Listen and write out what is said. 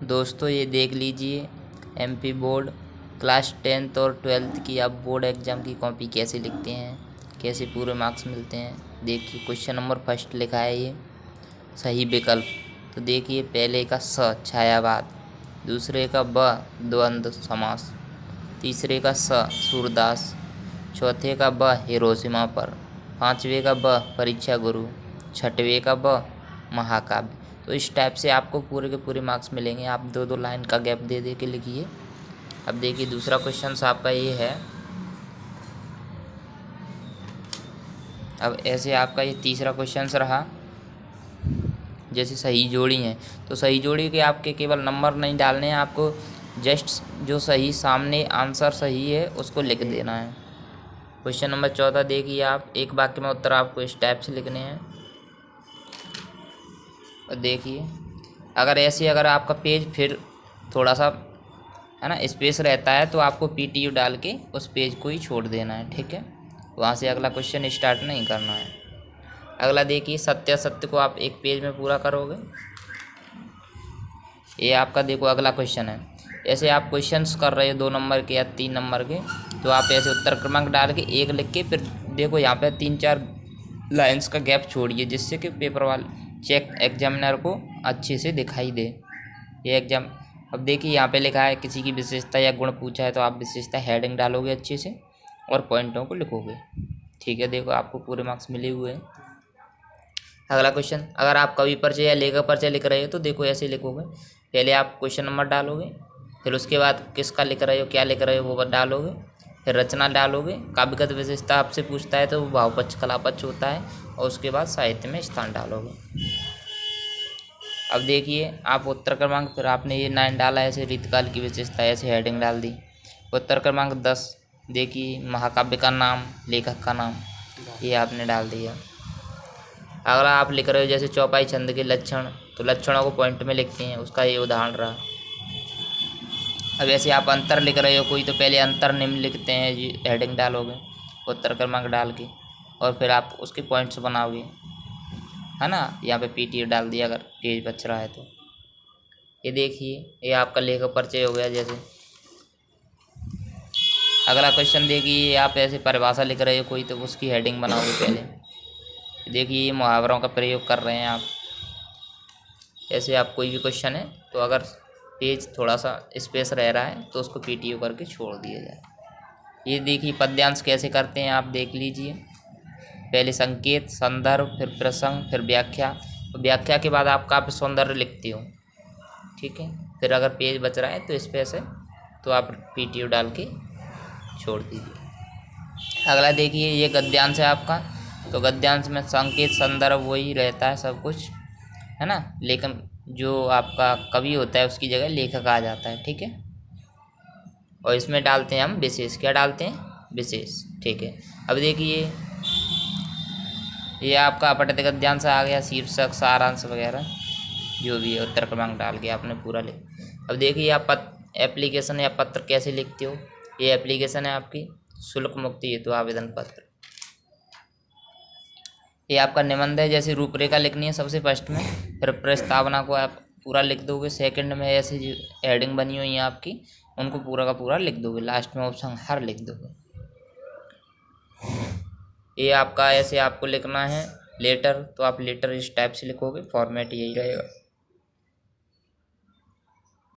दोस्तों ये देख लीजिए एमपी बोर्ड क्लास 10th और 12th की आप बोर्ड एग्ज़ाम की कॉपी कैसे लिखते हैं, कैसे पूरे मार्क्स मिलते हैं। देखिए क्वेश्चन नंबर फर्स्ट लिखा है ये सही विकल्प। तो देखिए पहले का स छायावाद, दूसरे का ब द्वंद्व समास, तीसरे का स सूरदास, चौथे का ब हिरोशिमा पर, पांचवे का ब परीक्षा गुरु, छठवें का ब महाकाव्य। तो इस टाइप से आपको पूरे के पूरे मार्क्स मिलेंगे। आप दो दो लाइन का गैप दे दे के लिखिए। अब देखिए दूसरा क्वेश्चन आपका ये है। अब ऐसे आपका ये तीसरा क्वेश्चन रहा। जैसे सही जोड़ी है तो सही जोड़ी के आपके केवल नंबर नहीं डालने हैं, आपको जस्ट जो सही सामने आंसर सही है उसको लिख देना है। क्वेश्चन नंबर 14 देखिए आप, एक वाक्य में उत्तर आपको इस टाइप से लिखने हैं। और देखिए अगर आपका पेज फिर थोड़ा सा है ना स्पेस रहता है तो आपको पीटीयू डाल के उस पेज को ही छोड़ देना है, ठीक है। वहाँ से अगला क्वेश्चन स्टार्ट नहीं करना है। अगला देखिए सत्य असत्य को आप एक पेज में पूरा करोगे। ये आपका देखो अगला क्वेश्चन है। ऐसे आप क्वेश्चंस कर रहे हो 2 नंबर के या 3 नंबर के, तो आप ऐसे उत्तर क्रमांक डाल के एक लिख के फिर देखो यहाँ पे 3-4 लाइंस का गैप छोड़िए, जिससे कि पेपर वाले चेक एग्जामिनर को अच्छे से दिखाई दे ये एग्जाम। अब देखिए यहाँ पे लिखा है किसी की विशेषता या गुण पूछा है, तो आप विशेषता हेडिंग डालोगे अच्छे से और पॉइंटों को लिखोगे, ठीक है। देखो आपको पूरे मार्क्स मिले हुए हैं। अगला क्वेश्चन, अगर आप कवि परिचय या लेखक परिचय लिख रहे हो तो देखो ऐसे लिखोगे। पहले आप क्वेश्चन नंबर डालोगे, फिर उसके बाद किसका लिख रहे हो क्या लिख रहे हो वो डालोगे, फिर रचना डालोगे। काव्यगत विशेषता आपसे पूछता है तो वो भावपक्ष कलापक्ष होता है, और उसके बाद साहित्य में स्थान डालोगे। अब देखिए आप उत्तर क्रमांक, फिर आपने ये 9 डाला ऐसे रीतकाल की विशेषता ऐसे हेडिंग डाल दी। उत्तर क्रमांक 10 देखिए महाकाव्य का नाम लेखक का नाम ये आपने डाल दिया। अगला आप लिख रहे हो जैसे चौपाई छंद के लक्षण, तो लक्षणों को पॉइंट में लिखते हैं, उसका ये उदाहरण रहा। अब ऐसे आप अंतर लिख रहे हो कोई, तो पहले अंतर निम्न लिखते हैं जी, हेडिंग डालोगे उत्तर क्रमांक डाल के, और फिर आप उसके पॉइंट्स बनाओगे, है ना। यहाँ पे पीटीए डाल दिया अगर पेज बच रहा है तो। ये देखिए ये आपका लेखक परिचय हो गया। जैसे अगला क्वेश्चन देखिए आप ऐसे परिभाषा लिख रहे हो कोई, तो उसकी हेडिंग बनाओगे पहले। देखिए ये मुहावरों का प्रयोग कर रहे हैं आप। ऐसे आप कोई भी क्वेश्चन है तो अगर पेज थोड़ा सा स्पेस रह रहा है तो उसको पीटीओ करके छोड़ दिया जाए। ये देखिए पद्यांश कैसे करते हैं आप देख लीजिए। पहले संकेत, संदर्भ, फिर प्रसंग, फिर व्याख्या। तो व्याख्या के बाद आप काव्य सौंदर्य लिखते हो, ठीक है। फिर अगर पेज बच रहा है तो स्पेस है तो आप पीटीओ डाल के छोड़ दीजिए। अगला देखिए ये गद्यांश है आपका, तो गद्यांश में संकेत संदर्भ वही रहता है सब कुछ, है ना। लेकिन जो आपका कवि होता है उसकी जगह लेखक आ जाता है, ठीक है। और इसमें डालते हैं हम विशेष, क्या डालते हैं विशेष, ठीक है। अब देखिए ये आपका अपठित गद्यांश आ गया, शीर्षक सारांश वगैरह जो भी है उत्तर क्रमांक डाल के आपने पूरा लिख। अब देखिए आप एप्लीकेशन या पत्र कैसे लिखते हो। ये एप्लीकेशन है आपकी शुल्क मुक्ति हेतु आवेदन पत्र। ये आपका निबंध है, जैसे रूपरेखा लिखनी है सबसे फर्स्ट में, फिर प्रस्तावना को आप पूरा लिख दोगे। सेकंड में ऐसे जो हेडिंग बनी हुई है आपकी उनको पूरा का पूरा लिख दोगे। लास्ट में ऑप्शन हर लिख दोगे। ये आपका ऐसे आपको लिखना है लेटर, तो आप लेटर इस टाइप से लिखोगे, फॉर्मेट यही रहेगा।